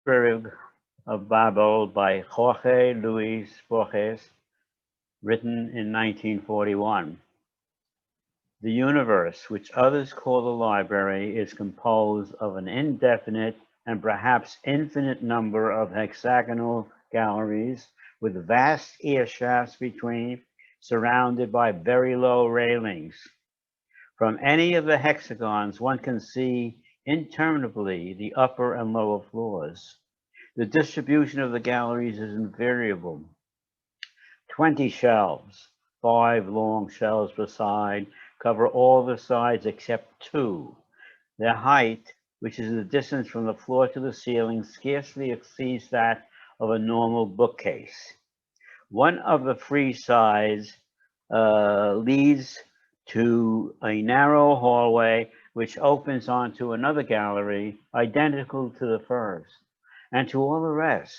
Spirit of Babel by Jorge Luis Borges, written in 1941. The universe, which others call the library, is composed of an indefinite and perhaps infinite number of hexagonal galleries with vast ear shafts between, surrounded by very low railings. From any of the hexagons, one can see interminably the upper and lower floors. The distribution of the galleries is invariable. 20 shelves, 5 long shelves per side, cover all the sides except two. Their height, which is the distance from the floor to the ceiling, scarcely exceeds that of a normal bookcase. One of the free sides leads to a narrow hallway which opens onto another gallery identical to the first, and to all the rest.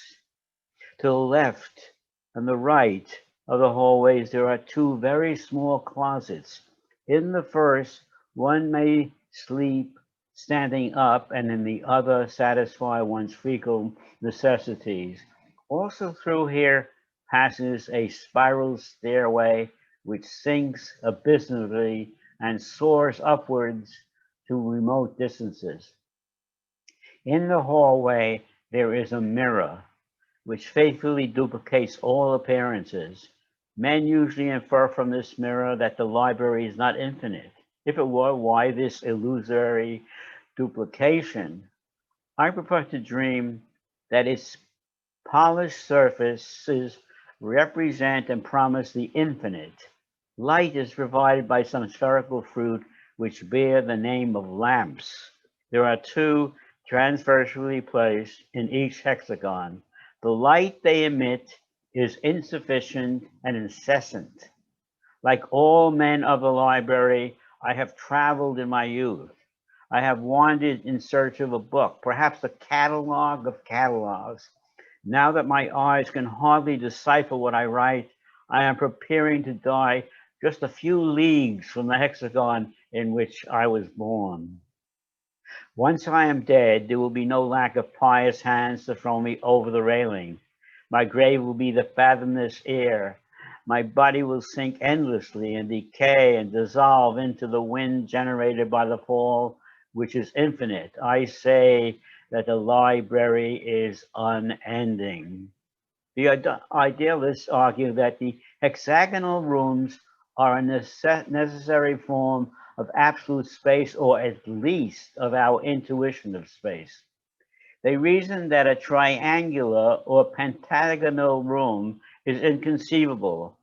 To the left and the right of the hallways, there are two very small closets. In the first, one may sleep standing up, and in the other, satisfy one's fecal necessities. Also, through here passes a spiral stairway which sinks abysmally and soars upwards to remote distances. In the hallway, there is a mirror which faithfully duplicates all appearances. Men usually infer from this mirror that the library is not infinite. If it were, why this illusory duplication? I prefer to dream that its polished surfaces represent and promise the infinite. Light is provided by some spherical fruit which bear the name of lamps. There are two transversely placed in each hexagon. The light they emit is insufficient and incessant. Like all men of the library, I have traveled in my youth. I have wandered in search of a book, perhaps a catalog of catalogs. Now that my eyes can hardly decipher what I write, I am preparing to die just a few leagues from the hexagon in which I was born. Once I am dead, there will be no lack of pious hands to throw me over the railing. My grave will be the fathomless air. My body will sink endlessly and decay and dissolve into the wind generated by the fall, which is infinite. I say that the library is unending. The idealists argue that the hexagonal rooms are a necessary form of absolute space, or at least of our intuition of space. They reason that a triangular or pentagonal room is inconceivable.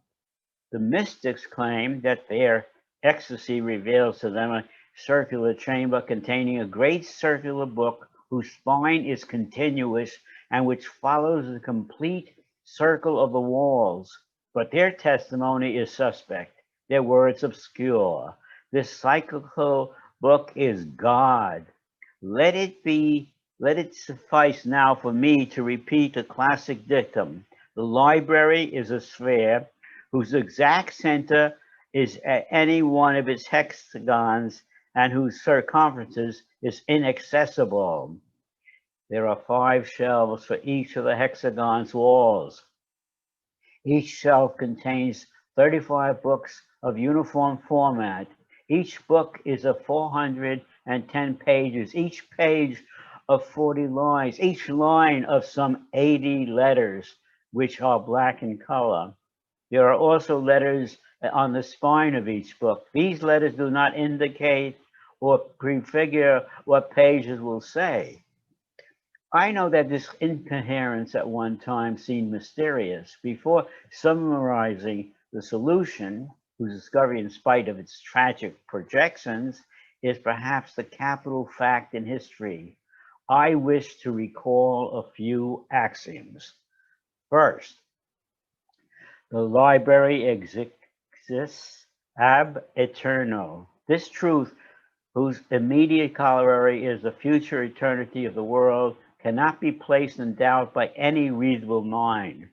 The mystics claim that their ecstasy reveals to them a circular chamber containing a great circular book whose spine is continuous and which follows the complete circle of the walls. But their testimony is suspect, their words obscure. This cyclical book is God. Let it be, let it suffice now for me to repeat a classic dictum. The library is a sphere whose exact center is at any one of its hexagons and whose circumference is inaccessible. There are 5 shelves for each of the hexagon's walls. Each shelf contains 35 books of uniform format. Each book is of 410 pages, each page of 40 lines, each line of some 80 letters, which are black in color. There are also letters on the spine of each book. These letters do not indicate or prefigure what pages will say. I know that this incoherence at one time seemed mysterious. Before summarizing the solution, whose discovery, in spite of its tragic projections, is perhaps the capital fact in history, I wish to recall a few axioms. First, the library exists ab eterno. This truth, whose immediate corollary is the future eternity of the world, cannot be placed in doubt by any reasonable mind.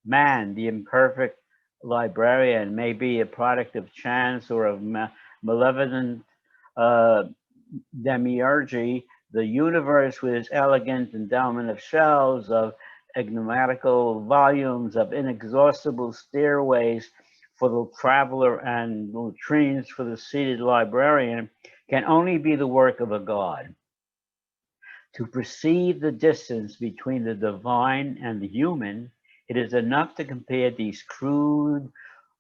Man, the imperfect librarian, may be a product of chance or of malevolent uh, demiurgy, The universe with its elegant endowment of shelves, of enigmatical volumes, of inexhaustible stairways for the traveler and latrines for the seated librarian, can only be the work of a God. To perceive the distance between the divine and the human, it is enough to compare these crude,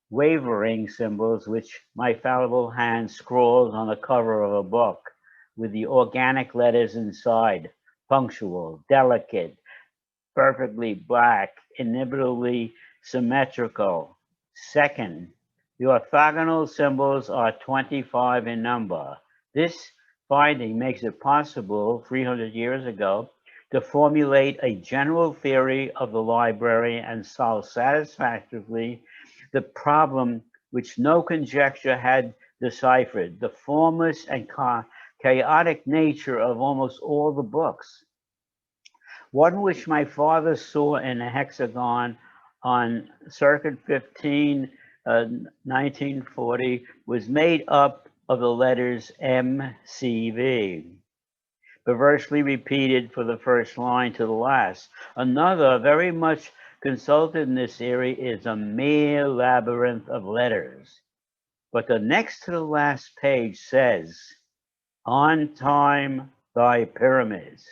wavering symbols which my fallible hand scrawls on the cover of a book, with the organic letters inside, punctual, delicate, perfectly black, inimitably symmetrical. Second, the orthogonal symbols are 25 in number. This finding makes it possible, 300 years ago, to formulate a general theory of the library and solve satisfactorily the problem which no conjecture had deciphered, the formless and chaotic nature of almost all the books. One which my father saw in a hexagon on Circuit 15, 1940, was made up of the letters MCV, perversely repeated for the first line to the last. Another, very much consulted in this area, is a mere labyrinth of letters. But the next to the last page says, "On time, thy pyramids."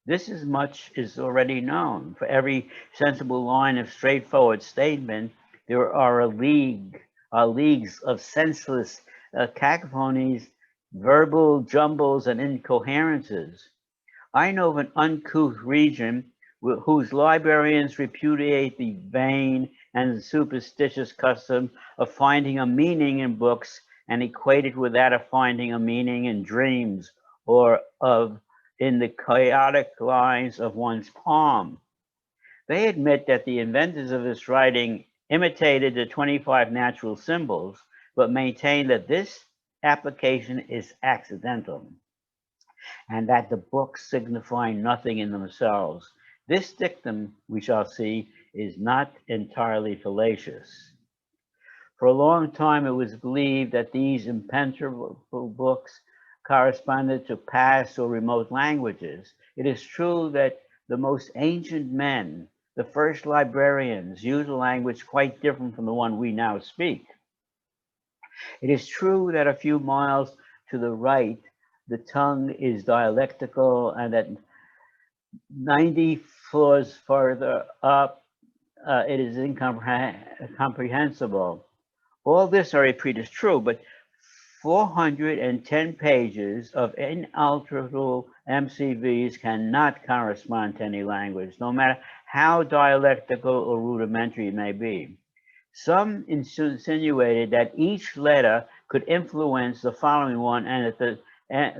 This is much is already known. For every sensible line of straightforward statement, there are leagues of senseless cacophonies, verbal jumbles, and incoherences. I know of an uncouth region whose librarians repudiate the vain and superstitious custom of finding a meaning in books and equate it with that of finding a meaning in dreams or of in the chaotic lines of one's palm. They admit that the inventors of this writing imitated the 25 natural symbols, but maintain that this application is accidental and that the books signify nothing in themselves. This dictum, we shall see, is not entirely fallacious. For a long time, it was believed that these impenetrable books corresponded to past or remote languages. It is true that the most ancient men, the first librarians, used a language quite different from the one we now speak. It is true that a few miles to the right, the tongue is dialectical, and that 90 floors further up, it is incomprehensible. All this, I repeat, is true, but 410 pages of inalterable MCVs cannot correspond to any language, no matter how dialectical or rudimentary it may be. Some insinuated that each letter could influence the following one, and that the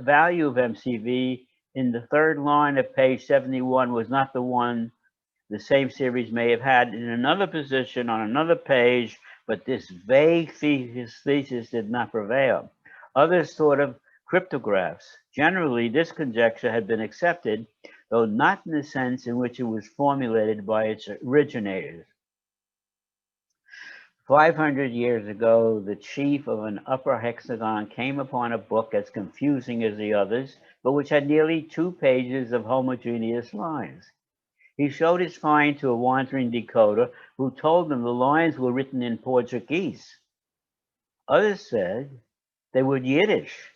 value of MCV in the third line of page 71 was not the one the same series may have had in another position on another page, but this vague thesis did not prevail. Others thought of cryptographs. Generally, this conjecture had been accepted, though not in the sense in which it was formulated by its originators. 500 years ago, the chief of an upper hexagon came upon a book as confusing as the others, but which had nearly 2 pages of homogeneous lines. He showed his find to a wandering decoder who told him the lines were written in Portuguese. Others said they were Yiddish.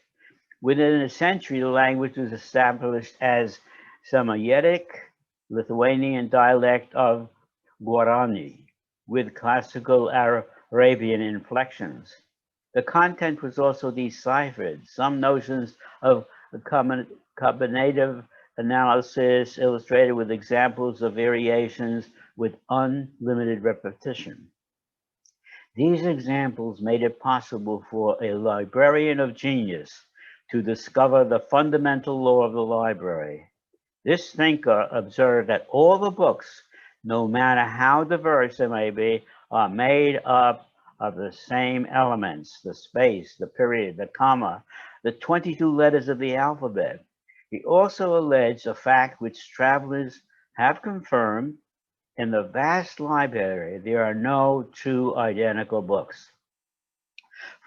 Within a century, the language was established as Semitic, Lithuanian dialect of Guarani, with classical Arabian inflections. The content was also deciphered. Some notions of combinative analysis illustrated with examples of variations with unlimited repetition. These examples made it possible for a librarian of genius to discover the fundamental law of the library. This thinker observed that all the books, no matter how diverse they may be, are made up of the same elements: the space, the period, the comma, the 22 letters of the alphabet. He also alleged a fact which travelers have confirmed: in the vast library, there are no 2 identical books.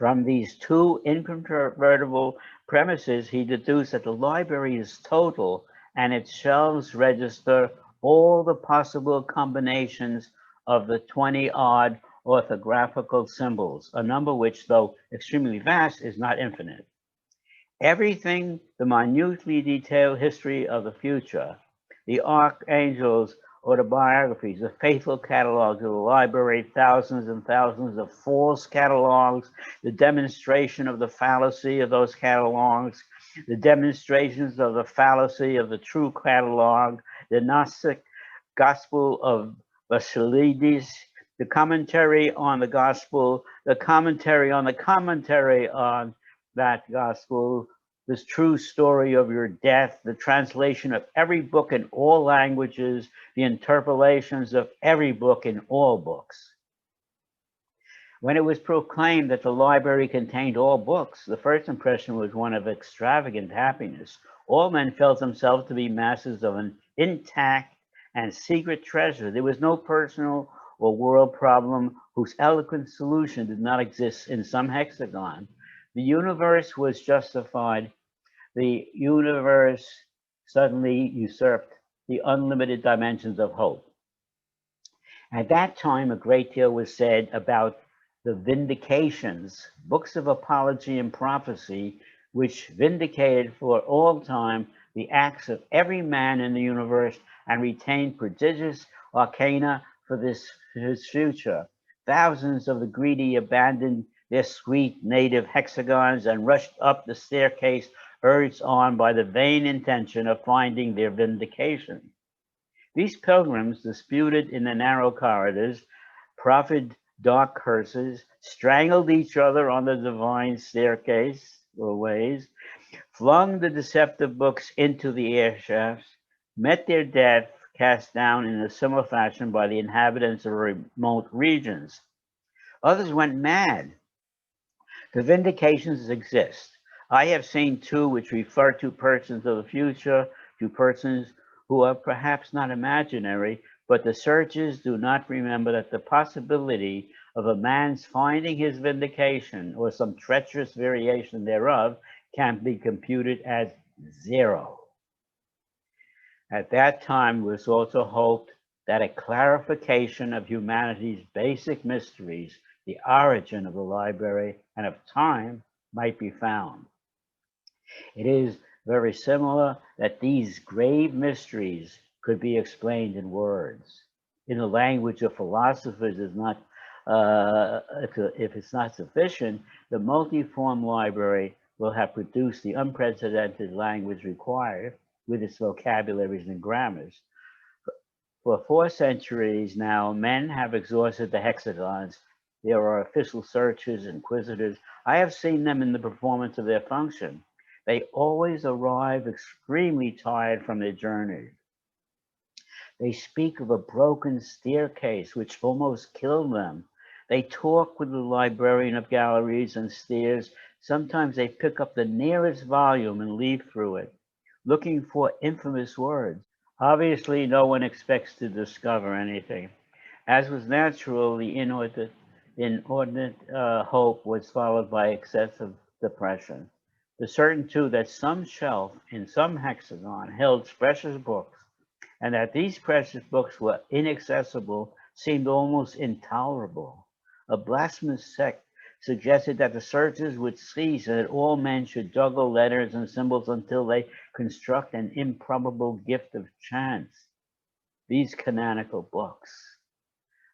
From these two incontrovertible premises, he deduced that the library is total and its shelves register all the possible combinations of the 20-odd orthographical symbols, a number which, though extremely vast, is not infinite. Everything, the minutely detailed history of the future, the archangel's autobiographies, the faithful catalogs of the library, thousands and thousands of false catalogs, the demonstration of the fallacy of those catalogs, the demonstrations of the fallacy of the true catalog, the Gnostic gospel of Basilides, the commentary on the gospel, the commentary on the commentary on that gospel, this true story of your death, the translation of every book in all languages, the interpolations of every book in all books. When it was proclaimed that the library contained all books, the first impression was one of extravagant happiness. All men felt themselves to be masters of an intact and secret treasure. There was no personal or world problem whose eloquent solution did not exist in some hexagon. The universe was justified. The universe suddenly usurped the unlimited dimensions of hope. At that time, a great deal was said about the vindications, books of apology and prophecy, which vindicated for all time the acts of every man in the universe and retained prodigious arcana for his future. Thousands of the greedy abandoned their sweet native hexagons and rushed up the staircase, urged on by the vain intention of finding their vindication. These pilgrims disputed in the narrow corridors, proffered dark curses, strangled each other on the divine staircase or ways, flung the deceptive books into the air shafts, met their death cast down in a similar fashion by the inhabitants of remote regions. Others went mad. The vindications exist. I have seen two which refer to persons of the future, to persons who are perhaps not imaginary, but the searchers do not remember that the possibility of a man's finding his vindication or some treacherous variation thereof can be computed as zero. At that time, it was also hoped that a clarification of humanity's basic mysteries, the origin of the library and of time, might be found. It is very similar that these grave mysteries could be explained in words. In the language of philosophers is not, if it's not sufficient, the multiform library will have produced the unprecedented language required with its vocabularies and grammars. For 4 centuries now, men have exhausted the hexagons. There are official searchers, inquisitors. I have seen them in the performance of their function. They always arrive extremely tired from their journey. They speak of a broken staircase which almost killed them. They talk with the librarian of galleries and stairs. Sometimes they pick up the nearest volume and leaf through it, looking for infamous words. Obviously, no one expects to discover anything. As was natural, the inordinate hope was followed by excessive depression. The certain too that some shelf in some hexagon held precious books, and that these precious books were inaccessible seemed almost intolerable. A blasphemous sect suggested that the searchers would cease and that all men should juggle letters and symbols until they construct an improbable gift of chance. These canonical books.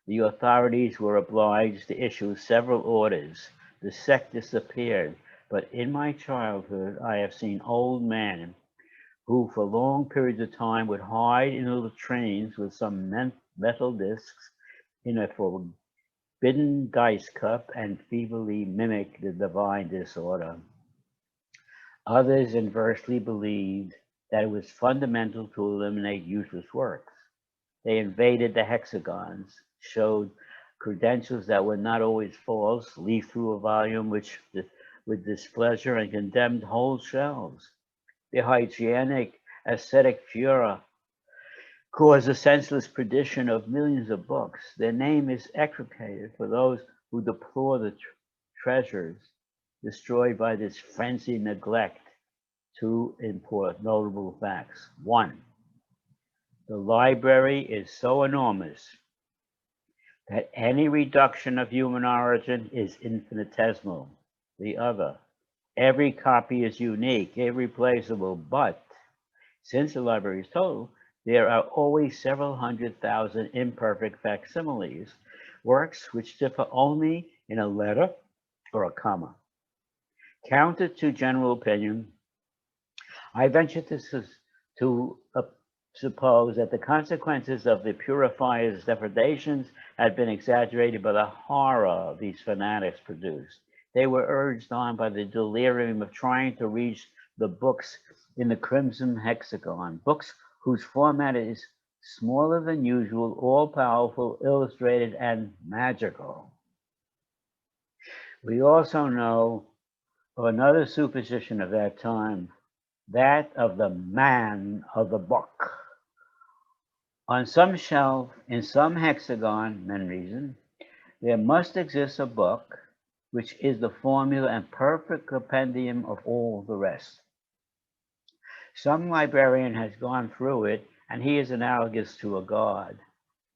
The authorities were obliged to issue several orders. The sect disappeared. But in my childhood, I have seen old men who for long periods of time would hide in the latrines with some metal discs in a forbidden dice cup and feebly mimic the divine disorder. Others inversely believed that it was fundamental to eliminate useless works. They invaded the hexagons, showed credentials that were not always false, leafed through a volume with displeasure and condemned whole shelves. Their hygienic, ascetic furor caused the senseless perdition of millions of books. Their name is execrated for those who deplore the treasures destroyed by this frenzied neglect two important notable facts. One, the library is so enormous that any reduction of human origin is infinitesimal. The other, every copy is unique, irreplaceable, but since the library is total, there are always several 100,000 imperfect facsimiles, works which differ only in a letter or a comma. Counter to general opinion, I venture to suppose that the consequences of the purifier's depredations had been exaggerated by the horror these fanatics produced. They were urged on by the delirium of trying to reach the books in the crimson hexagon, books whose format is smaller than usual, all-powerful, illustrated, and magical. We also know of another superstition of that time, that of the man of the book. On some shelf, in some hexagon, men reason, there must exist a book which is the formula and perfect compendium of all the rest. Some librarian has gone through it, and he is analogous to a god.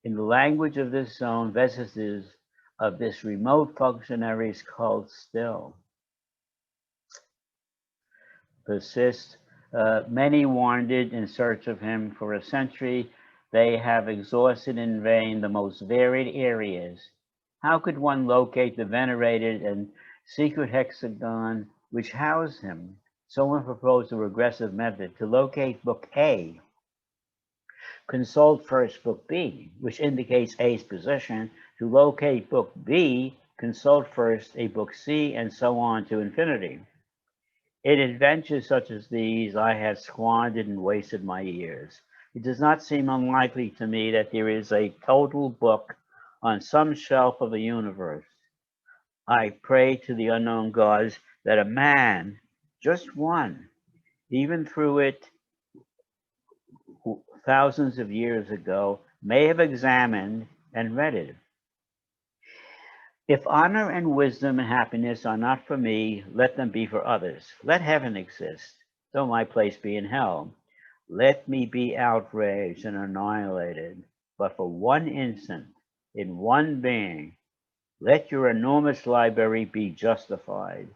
In the language of this zone, vestiges of this remote functionary's cult still persist. Many wandered in search of him for a century. They have exhausted in vain the most varied areas. How could one locate the venerated and secret hexagon which housed him? Someone proposed a regressive method to locate book A. Consult first book B, which indicates A's position. To locate book B, consult first a book C, and so on to infinity. In adventures such as these, I have squandered and wasted my years. It does not seem unlikely to me that there is a total book on some shelf of the universe. I pray to the unknown gods that a man, just one, even through it thousands of years ago, may have examined and read it. If honor and wisdom and happiness are not for me, let them be for others. Let heaven exist, though my place be in hell. Let me be outraged and annihilated, but for one instant, in one being, let your enormous library be justified.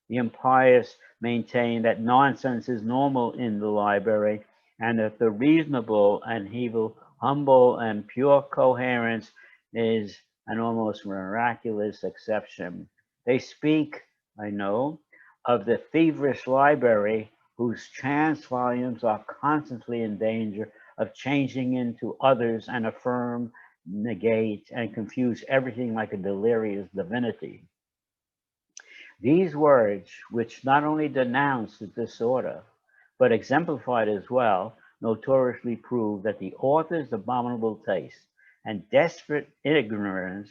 The impious maintain that nonsense is normal in the library, and that the reasonable and evil, humble and pure coherence is an almost miraculous exception. They speak, I know, of the feverish library whose chance volumes are constantly in danger of changing into others and affirm, negate, and confuse everything like a delirious divinity. These words, which not only denounce the disorder, but exemplified as well, notoriously prove that the author's abominable taste and desperate ignorance.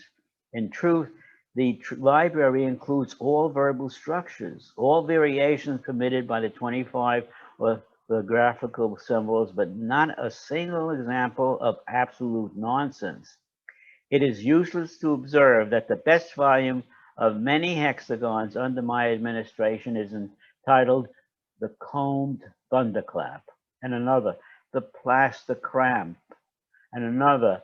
In truth, the library includes all verbal structures, all variations permitted by the 25 orthographical symbols, but not a single example of absolute nonsense. It is useless to observe that the best volume of many hexagons under my administration is entitled The Combed Thunderclap, and another, The Plaster Cramp, and another,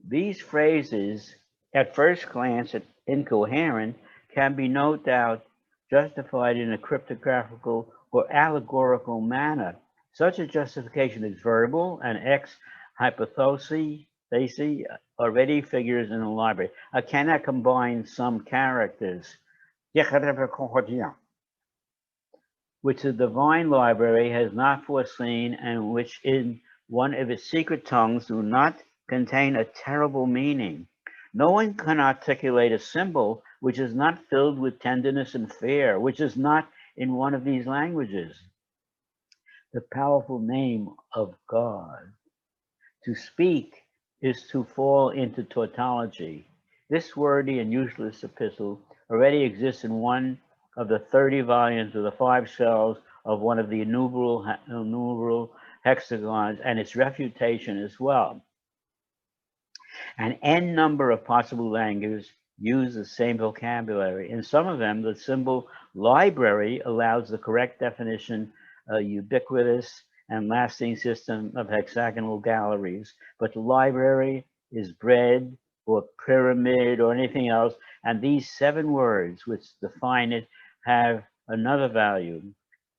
These phrases, at first glance incoherent, can be no doubt justified in a cryptographical or allegorical manner. Such a justification is verbal, and ex hypothesis already figures in the library. I cannot combine some characters, which the divine library has not foreseen, and which in one of its secret tongues do not contain a terrible meaning. No one can articulate a symbol which is not filled with tenderness and fear, which is not in one of these languages. The powerful name of God. To speak is to fall into tautology. This wordy and useless epistle already exists in one of the 30 volumes of the 5 shells of one of the innumerable hexagons, and its refutation as well. An n number of possible languages use the same vocabulary. In some of them, the symbol library allows the correct definition, a ubiquitous and lasting system of hexagonal galleries. But the library is bread or pyramid or anything else, and these 7 words which define it have another value.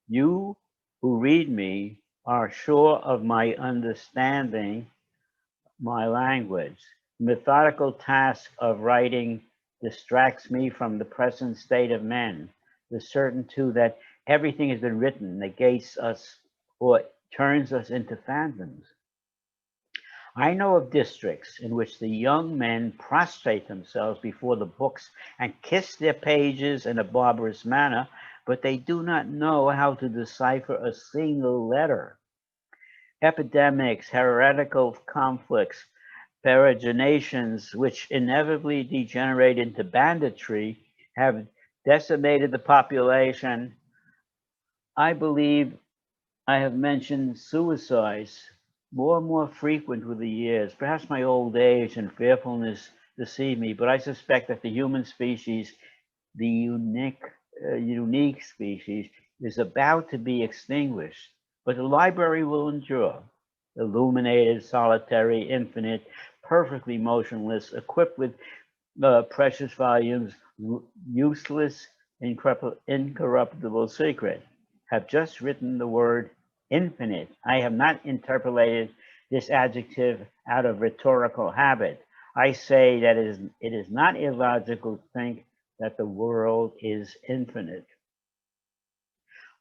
You who read me are sure of my understanding my language. The methodical task of writing distracts me from the present state of men. The certitude that everything has been written negates us or turns us into phantoms. I know of districts in which the young men prostrate themselves before the books and kiss their pages in a barbarous manner, but they do not know how to decipher a single letter. Epidemics, heretical conflicts, peregrinations, which inevitably degenerate into banditry, have decimated the population. I believe I have mentioned suicides more and more frequent with the years. Perhaps my old age and fearfulness deceive me, but I suspect that the human species, the unique species, is about to be extinguished. But the library will endure, illuminated, solitary, infinite, perfectly motionless, equipped with precious volumes, useless, incorruptible secret. Have just written the word infinite. I have not interpolated this adjective out of rhetorical habit. I say that it is not illogical to think that the world is infinite.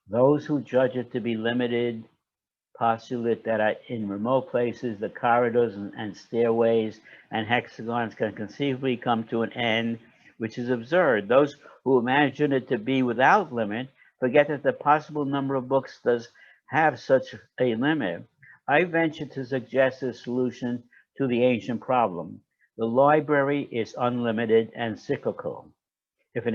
Those who judge it to be limited postulate that in remote places the corridors and stairways and hexagons can conceivably come to an end, which is absurd. Those who imagine it to be without limit forget that the possible number of books does have such a limit. I venture to suggest a solution to the ancient problem. The library is unlimited and cyclical. If an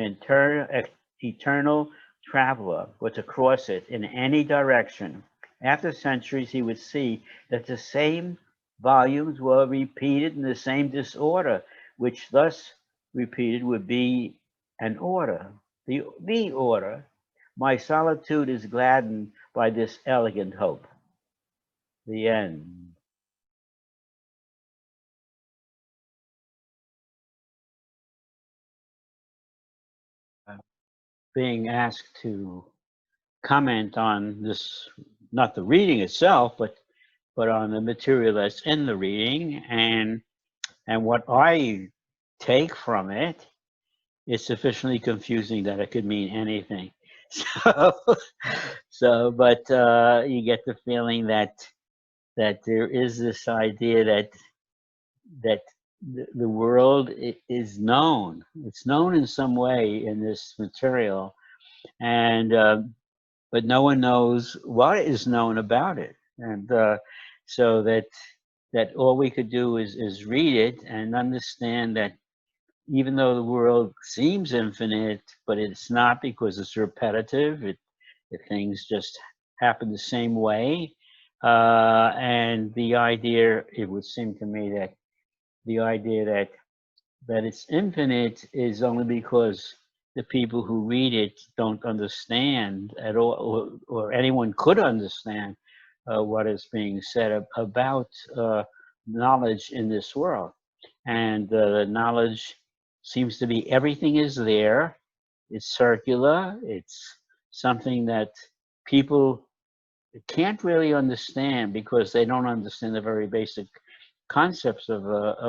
eternal traveler were to cross it in any direction, after centuries he would see that the same volumes were repeated in the same disorder, which thus repeated would be an order, the order. My solitude is gladdened by this elegant hope. The end. Being asked to comment on this, not the reading itself, but on the material that's in the reading, and what I take from it is sufficiently confusing that it could mean anything. So, but you get the feeling that there is this idea that the world is known. It's known in some way in this material, and but no one knows what is known about it, and so that all we could do is read it and understand that even though the world seems infinite, but it's not because it's repetitive. Things just happen the same way, and the idea, it would seem to me that the idea that it's infinite is only because the people who read it don't understand at all, or anyone could understand what is being said about knowledge in this world. And the knowledge seems to be everything is there, it's circular, it's something that people can't really understand because they don't understand the very basic concepts of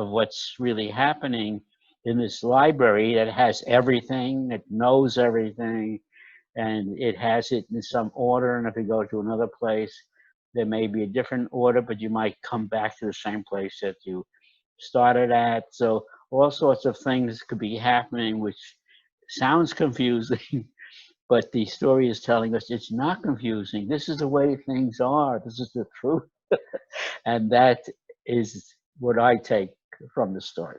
what's really happening in this library that has everything, that knows everything, and it has it in some order. And if you go to another place, there may be a different order, but you might come back to the same place that you started at. So all sorts of things could be happening, which sounds confusing, but the story is telling us it's not confusing. This is the way things are. This is the truth. And that is what I take from the story.